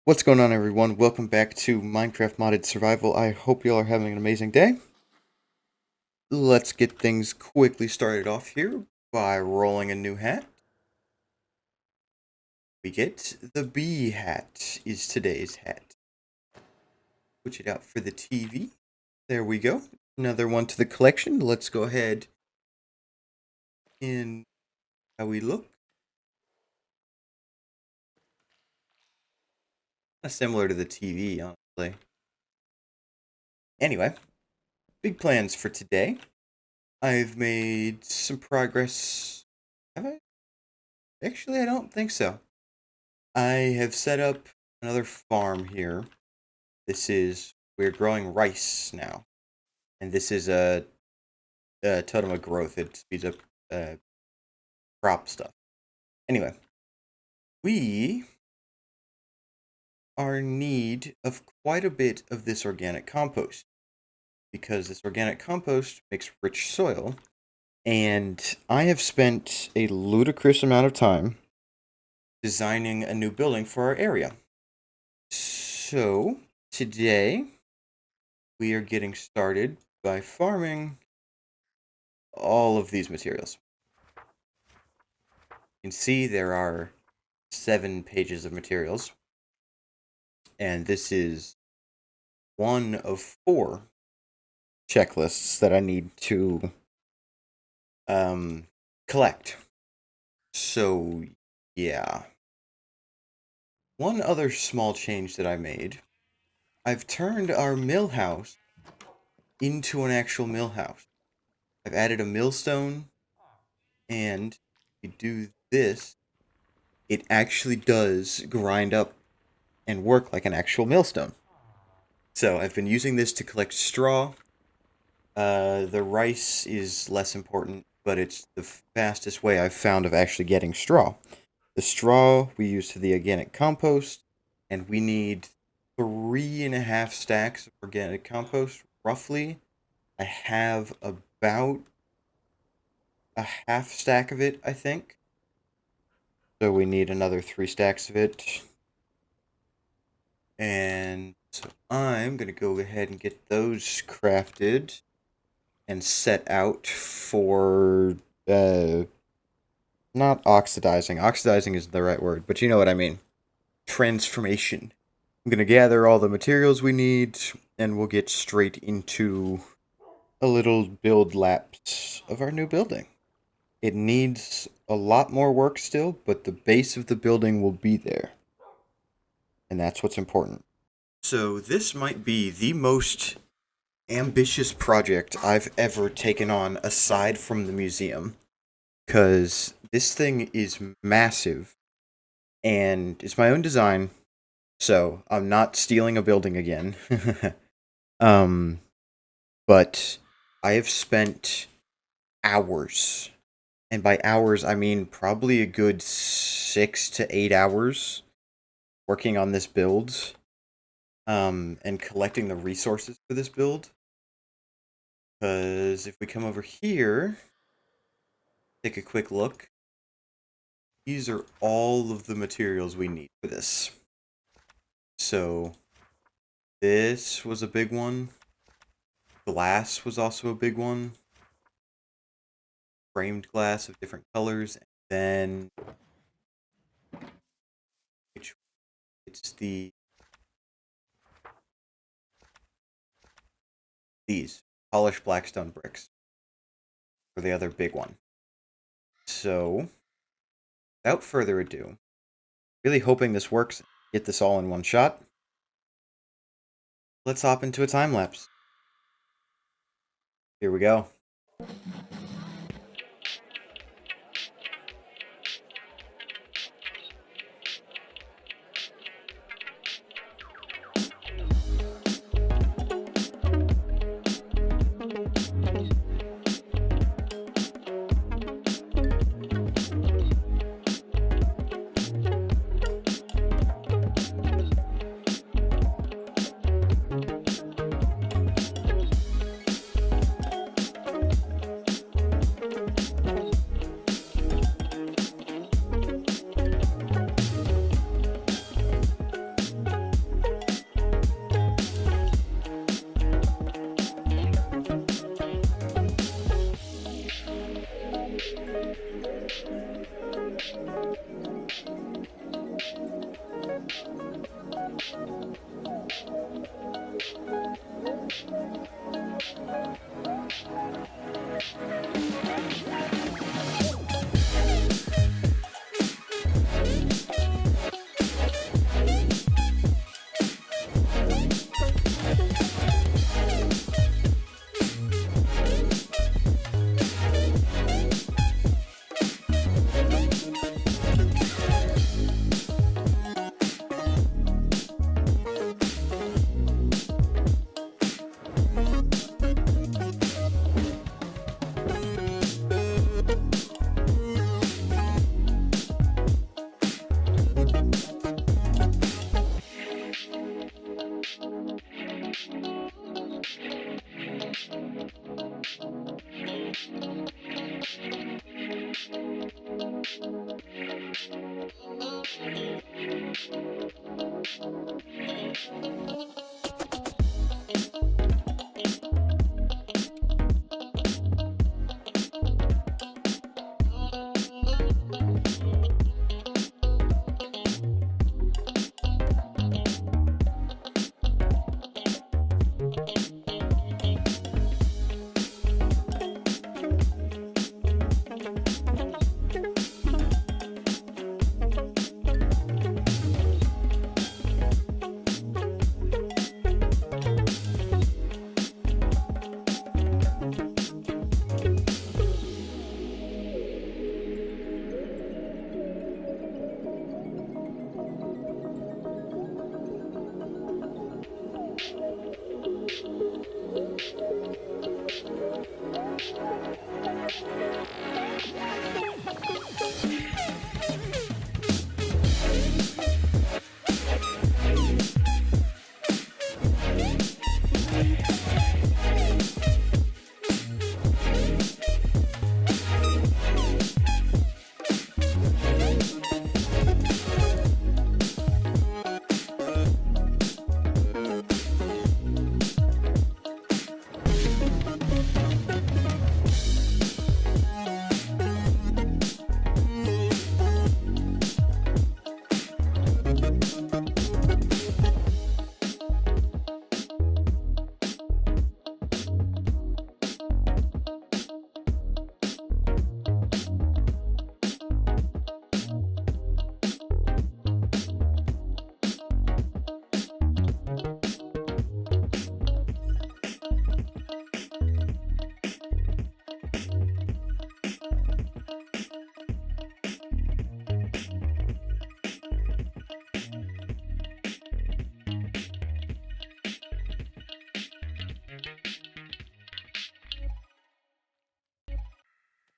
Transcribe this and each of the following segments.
What's going on, everyone? Welcome back to Minecraft Modded Survival. I hope you all are having an amazing day. Let's get things quickly started off here by rolling a new hat. We get the bee hat is today's hat. Switch it out for the TV. There we go. Another one to the collection. Let's go ahead in how we look. Similar to the TV, honestly. Anyway, big plans for today. I've made some progress. Have I? Actually, I don't think so. I have set up another farm here. We're growing rice now. And this is a totem of growth. It speeds up crop stuff. Anyway, we are in need of quite a bit of this organic compost. Because this organic compost makes rich soil. And I have spent a ludicrous amount of time designing a new building for our area. So, today, we are getting started by farming all of these materials. You can see there are 7 pages of materials, and this is one of 4 checklists that I need to collect. So, yeah. One other small change that I made, I've turned our mill house into an actual mill house. I've added a millstone, and if you do this, it actually does grind up and work like an actual millstone. So I've been using this to collect straw. The rice is less important, but it's the fastest way I've found of actually getting straw. The straw we use for the organic compost, and we need 3.5 stacks of organic compost, roughly. I have about a half stack of it, I think. So we need another 3 stacks of it. And so I'm going to go ahead and get those crafted and set out for, not oxidizing. Oxidizing is the right word, but you know what I mean. Transformation. I'm going to gather all the materials we need, and we'll get straight into a little build lapse of our new building. It needs a lot more work still, but the base of the building will be there. And that's what's important. So this might be the most ambitious project I've ever taken on aside from the museum. Because this thing is massive. And it's my own design. So I'm not stealing a building again. But I have spent hours. And by hours, I mean probably a good 6 to 8 hours working on this build, and collecting the resources for this build. Because if we come over here, take a quick look, these are all of the materials we need for this. So, this was a big one. Glass was also a big one. Framed glass of different colors, and then it's these polished blackstone bricks for the other big one. So, without further ado, really hoping this works, get this all in one shot. Let's hop into a time lapse. Here we go.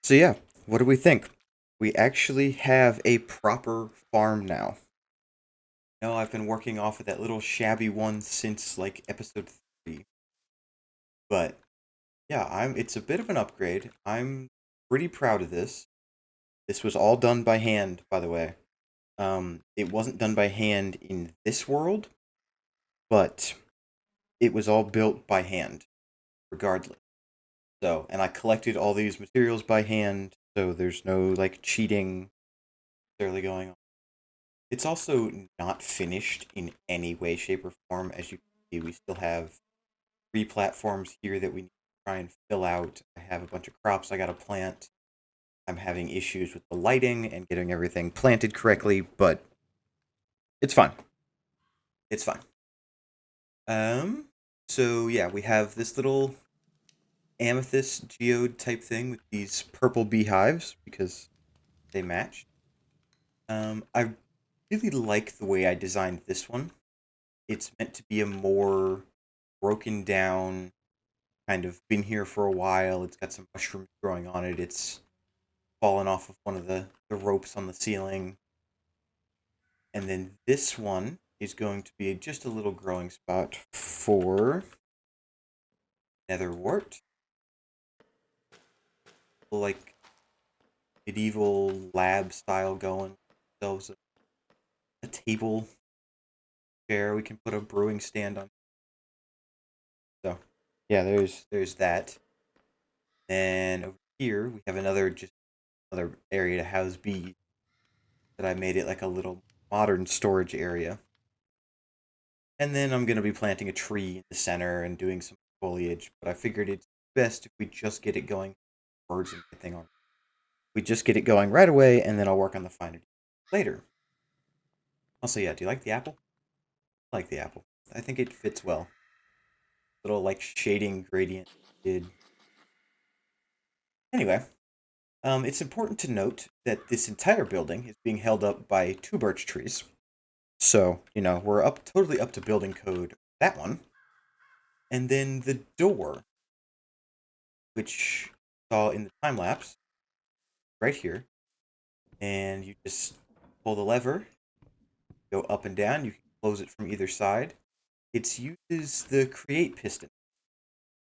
So yeah, what do we think? We actually have a proper farm now. No, I've been working off of that little shabby one since like episode 3. But yeah, I'm it's a bit of an upgrade. I'm pretty proud of this. This was all done by hand, by the way. It wasn't done by hand in this world, but it was all built by hand, regardless. So, and I collected all these materials by hand, so there's no like cheating necessarily going on. It's also not finished in any way, shape, or form. As you can see, we still have 3 platforms here that we need to try and fill out. I have a bunch of crops I gotta plant. I'm having issues with the lighting and getting everything planted correctly, but it's fine. It's fine. Um, so yeah, we have this little amethyst geode type thing with these purple beehives because they match. I really like the way I designed this one. It's meant to be a more broken down, kind of been here for a while. It's got some mushrooms growing on it. It's fallen off of one of the ropes on the ceiling. And then this one is going to be just a little growing spot for netherwort. Like medieval lab style going. Themselves a table chair we can put a brewing stand on. So yeah, there's that. Then over here we have another area to house bees that I made it like a little modern storage area. And then I'm going to be planting a tree in the center and doing some foliage, but I figured it's best if we just get it going. Birds and everything on. We just get it going right away, and then I'll work on the finer later. Also, yeah, do you like the apple? I like the apple. I think it fits well. Little like shading gradient did. Anyway, it's important to note that this entire building is being held up by 2 birch trees. So, we're totally up to building code. That one. And then the door, which you saw in the time lapse, right here. And you just pull the lever, go up and down. You can close it from either side. It uses the create piston.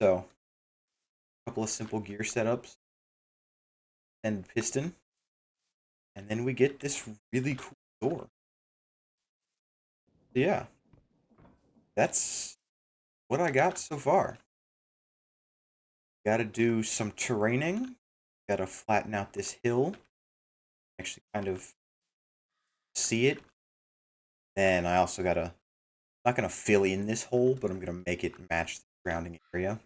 So, a couple of simple gear setups and piston. And then we get this really cool door. So yeah, that's what I got so far. Gotta do some terraining. Gotta flatten out this hill. Actually kind of see it. Then I also gotta, not gonna fill in this hole, but I'm gonna make it match the surrounding area.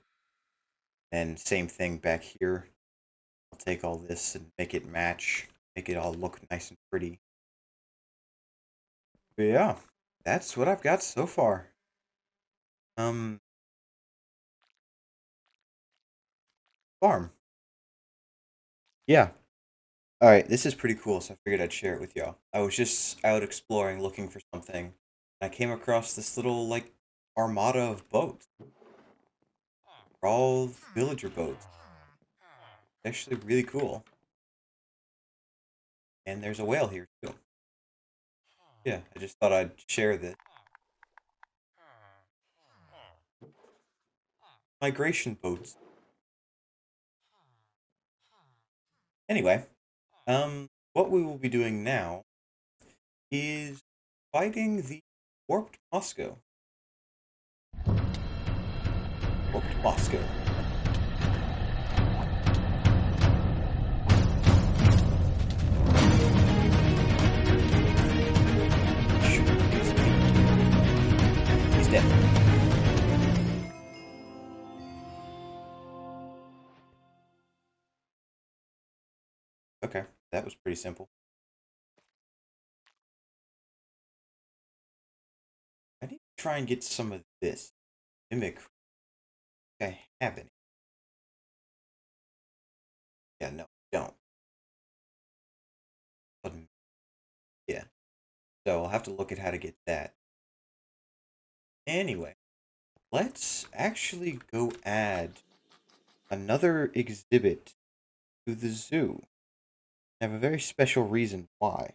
And same thing back here. I'll take all this and make it match. Make it all look nice and pretty. But yeah, that's what I've got so far. Farm. Yeah. Alright, this is pretty cool, so I figured I'd share it with y'all. I was just out exploring, looking for something, and I came across this little, like, armada of boats. They're all villager boats. Actually really cool. And there's a whale here, too. Yeah, I just thought I'd share this. Migration boats. Anyway, what we will be doing now is fighting the Warped Moscow. Warped Moscow. He's dead. Okay, that was pretty simple. I need to try and get some of this. Mimic. I have any. Yeah, no, don't. Yeah. So I'll have to look at how to get that. Anyway, let's actually go add another exhibit to the zoo. I have a very special reason why.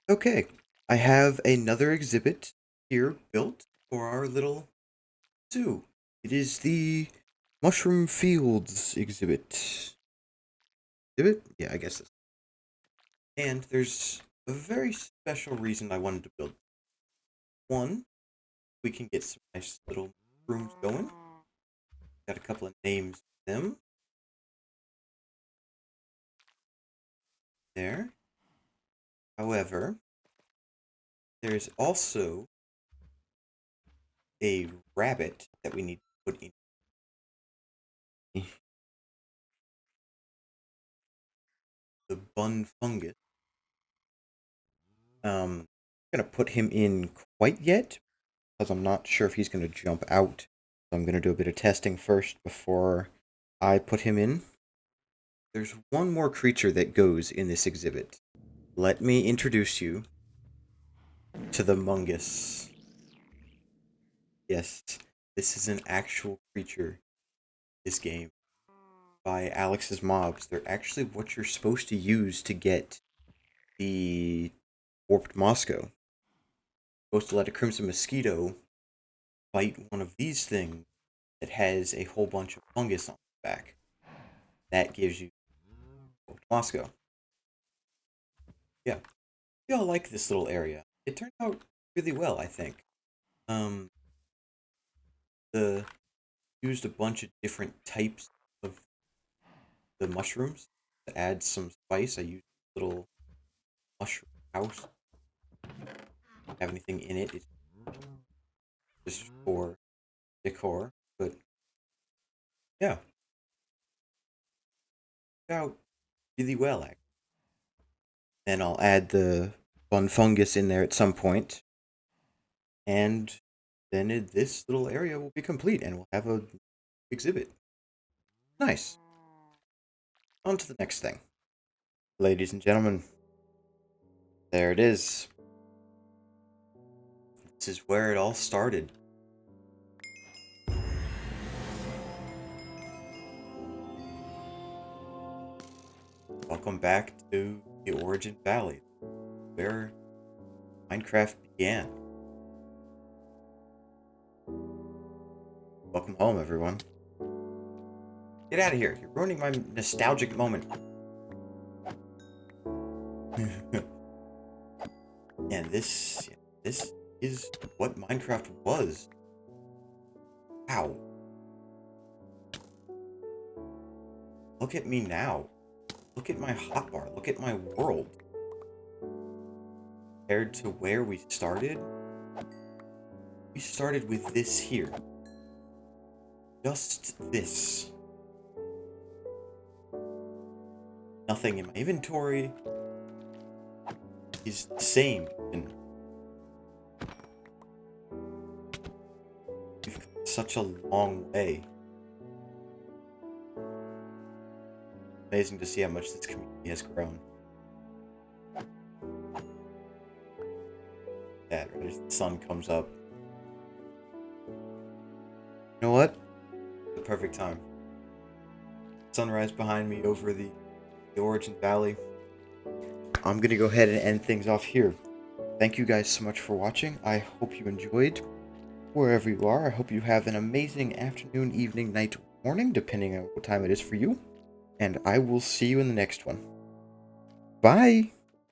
Okay, I have another exhibit here built for our little zoo. It is the Mushroom Fields exhibit. Exhibit? Yeah, I guess. And there's a very special reason I wanted to build. One, we can get some nice little rooms going. Got a couple of names for them. There. However, there's also a rabbit that we need to put in. The bun fungus. I'm gonna put him in quite yet because I'm not sure if he's gonna jump out. So I'm gonna do a bit of testing first before I put him in. There's one more creature that goes in this exhibit. Let me introduce you to the Mungus. Yes, this is an actual creature. This game by Alex's Mobs. They're actually what you're supposed to use to get the warped Moscow. Supposed to let a crimson mosquito bite one of these things that has a whole bunch of fungus on its back. That gives you warped Moscow. Yeah, y'all like this little area. It turned out really well, I think. Um, the used a bunch of different types of the mushrooms to add some spice. I used a little mushroom house. Don't have anything in it. It's just for decor. But yeah, turned out really well, actually. And I'll add the bun fungus in there at some point, and then this little area will be complete, and we'll have a exhibit. Nice. On to the next thing. Ladies and gentlemen, there it is. This is where it all started. Welcome back to the Origin Valley, where Minecraft began. Welcome home, everyone. Get out of here. You're ruining my nostalgic moment. And this is what Minecraft was. Wow. Look at me now. Look at my hotbar. Look at my world. Compared to where we started with this here. Just this. Nothing in my inventory is the same. And we've come such a long way. Amazing to see how much this community has grown. Yeah, right as the sun comes up. You know what? The perfect time. Sunrise behind me over the Origin Valley. I'm gonna go ahead and end things off here. Thank you guys so much for watching. I hope you enjoyed. Wherever you are, I hope you have an amazing afternoon, evening, night, morning, depending on what time it is for you. And I will see you in the next one. Bye!